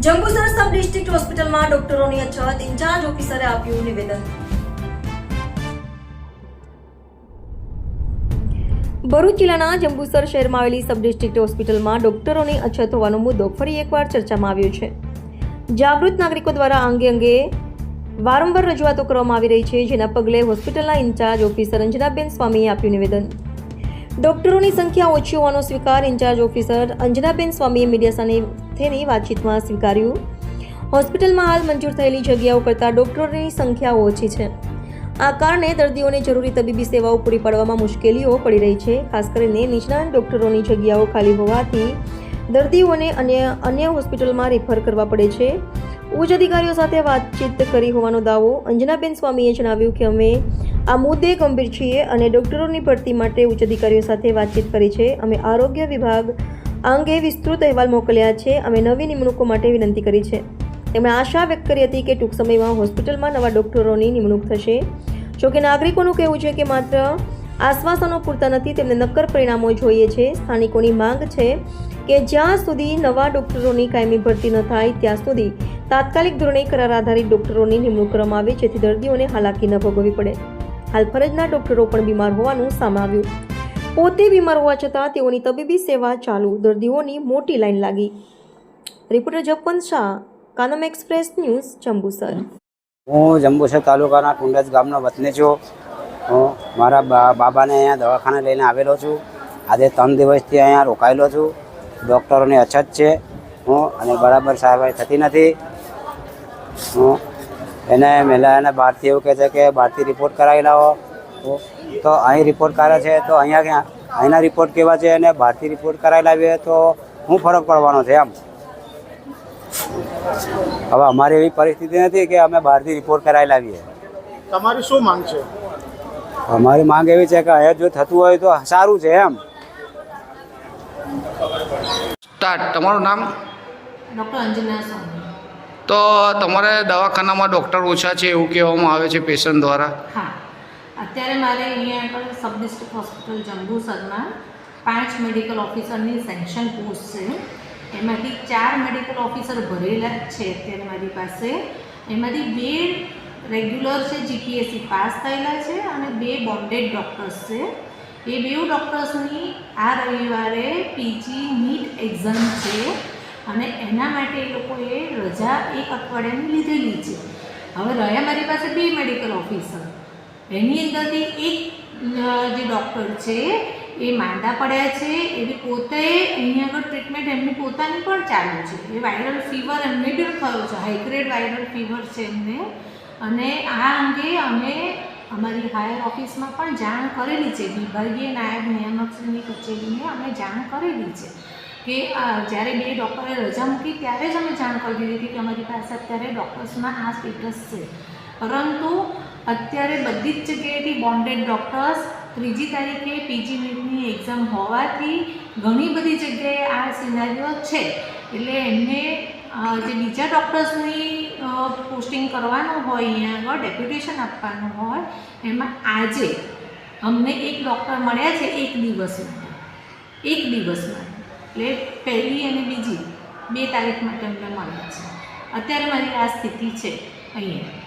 Jambusar sub district હોસ્પિટલમાં ડોક્ટરોની અછત, ઇન્ચાર્જ ઓફિસરે આપ્યું નિવેદન। ભરૂચ જિલ્લાના જંબુસર શહેરમાં આવેલી સબ ડિસ્ટ્રિક્ટ હોસ્પિટલમાં ડોક્ટરોની અછત હોવાનો મુદ્દો ફરી એકવાર ચર્ચામાં આવ્યો છે। જાગૃત નાગરિકો દ્વારા અંગે વારંવાર રજૂઆતો કરવામાં આવી રહી છે, જેના પગલે હોસ્પિટલના ઇન્ચાર્જ ઓફિસર અંજનાબેન સ્વામીએ આપ્યું નિવેદન। ડોક્ટરોની સંખ્યા ઓછી હોવાનો સ્વીકાર ઇન્ચાર્જ ઓફિસર અંજનાબેન સ્વામીએ મીડિયા સાથેની વાતચીતમાં સ્વીકાર્યું। હોસ્પિટલમાં હાલ મંજૂર થયેલી જગ્યાઓ કરતાં ડોક્ટરોની સંખ્યા ઓછી છે। આ કારણે દર્દીઓને જરૂરી તબીબી સેવાઓ પૂરી પાડવામાં મુશ્કેલીઓ પડી રહી છે। ખાસ કરીને નિષ્ણાત ડોક્ટરોની જગ્યાઓ ખાલી હોવાથી દર્દીઓને અન્ય હોસ્પિટલમાં રેફર કરવા પડે છે। ઉચ્ચ અધિકારીઓ સાથે વાતચીત કરી હોવાનો દાવો અંજનાબેન સ્વામીએ જણાવ્યું કે અમે આ મુદ્દે ગંભીર છીએ અને ડોક્ટરોની ભરતી માટે ઉચ્ચ અધિકારીઓ સાથે વાતચીત કરી છે। અમે આરોગ્ય વિભાગ અંગે વિસ્તૃત અહેવાલ મોકલ્યા છે। અમે નવી નિમણૂકો માટે વિનંતી કરી છે। તેમણે આશા વ્યક્ત કરી હતી કે ટૂંક સમયમાં હોસ્પિટલમાં નવા ડોક્ટરોની નિમણૂક થશે। જોકે નાગરિકોનું કહેવું છે કે માત્ર આશ્વાસનો પૂરતા નથી, તેમને નક્કર પરિણામો જોઈએ છે। સ્થાનિકોની માંગ છે કે જ્યાં સુધી નવા ડોક્ટરોની કાયમી ભરતી ન થાય ત્યાં સુધી તાત્કાલિક ધોરણે કરાર આધારિત ડોક્ટરોની નિમણૂક કરવામાં આવે, જેથી દર્દીઓને હાલાકી ન ભોગવવી પડે। હાલ ફરજના ડોક્ટરો પણ બીમાર હોવાનું સામે આવ્યું। પોતે બીમાર હોવા છતાં તેઓની તબીબી સેવા ચાલુ, દર્દીઓની મોટી લાઈન લાગી। Reporter Japvant Shah, Kanam express news, Jambusar. હું જંબુસર તાલુકાના કુંડજ ગામનો વતની છું। હું મારા બાબાને અહીંયા દવાખાને લઈને આવેલો છું। આજે 3 દિવસથી અહીંયા રોકાયેલો છું। ડૉક્ટરોની અછત છે અને બરાબર સારવાર થતી નથી। એને મેલા બહારથી એવું કહે છે કે બહારથી રિપોર્ટ કરાવી લાવો, તો અહીં રિપોર્ટ કરે છે તો અહીંના રિપોર્ટ કેવા છે અને બહારથી રિપોર્ટ કરાવી લાવીએ તો શું ફરક પડવાનો છે? એમ હવે અમારી એવી પરિસ્થિતિ નથી કે અમે બહારથી રિપોર્ટ કરાવી લાવીએ। તમારી શું માંગ છે? અમારી માંગ એવી છે કે અહીંયા જો થતું હોય તો સારું છે। એમ સ્ટાર્ટ। તમારું નામ? ડૉક્ટર અંજના સ્વામી। તો તમારે દવાખાનામાં ડૉક્ટર ઓછા છે એવું કહેવામાં આવે છે પેશન્ટ દ્વારા? હા, અત્યારે મારે અહીંયા આગળ સબ ડિસ્ટ્રિક્ટ હોસ્પિટલ જંબુસરમાં 5 મેડિકલ ઓફિસરની સેન્કશન પોસ્ટ છે। એમાંથી 4 મેડિકલ ઓફિસર ભરેલા છે અત્યારે મારી પાસે। એમાંથી 2 રેગ્યુલર છે, જીપીએસસી પાસ થયેલા છે, અને 2 બોન્ડેડ ડૉક્ટર્સ છે। એ 2 ડૉક્ટર્સની આ રવિવારે પીજી નીટ એક્ઝામ છે અને એના માટે એ લોકોએ રજા 1 અઠવાડિયાની લીધેલી છે। હવે રહ્યા મારી પાસે 2 મેડિકલ ઓફિસર, એની અંદરથી એક જે ડૉક્ટર છે એ માંદા પડ્યા છે। એવી પોતે અહીંયા આગળ ટ્રીટમેન્ટ એમની પોતાની પણ ચાલુ છે। એ વાયરલ ફીવર એમને પણ થયો છે, હાઈગ્રેડ વાયરલ ફીવર છે એમને। અને આ અંગે અમે અમારી હાયર ઓફિસમાં પણ જાણ કરેલી છે, વિભાગીય નાયબ નિયામકશ્રીની કચેરીને અમે જાણ કરેલી છે કે જ્યારે 2 ડૉક્ટરે રજા મૂકી ત્યારે જ અમે જાણ કરી દીધી હતી કે અમારી પાસે અત્યારે ડૉક્ટર્સમાં આ સ્ટેટસ છે। પરંતુ અત્યારે બધી જ જગ્યાએથી બોન્ડેડ ડૉક્ટર્સ 3જી તારીખે પીજી નીટની એક્ઝામ હોવાથી ઘણી બધી જગ્યાએ આ સિનારીઓ છે। એટલે એમને જે બીજા ડૉક્ટર્સની પોસ્ટિંગ કરવાનું હોય, અહીંયા આગળ ડેપ્યુટેશન આપવાનું હોય, એમાં આજે અમને 1 ડૉક્ટર મળ્યા છે 1 દિવસ માટે। 1 દિવસ માટે એટલે 1લી અને 2જી 2 તારીખ માટે અમને મળ્યા છે। અત્યારે મારી આ સ્થિતિ છે અહીંયા।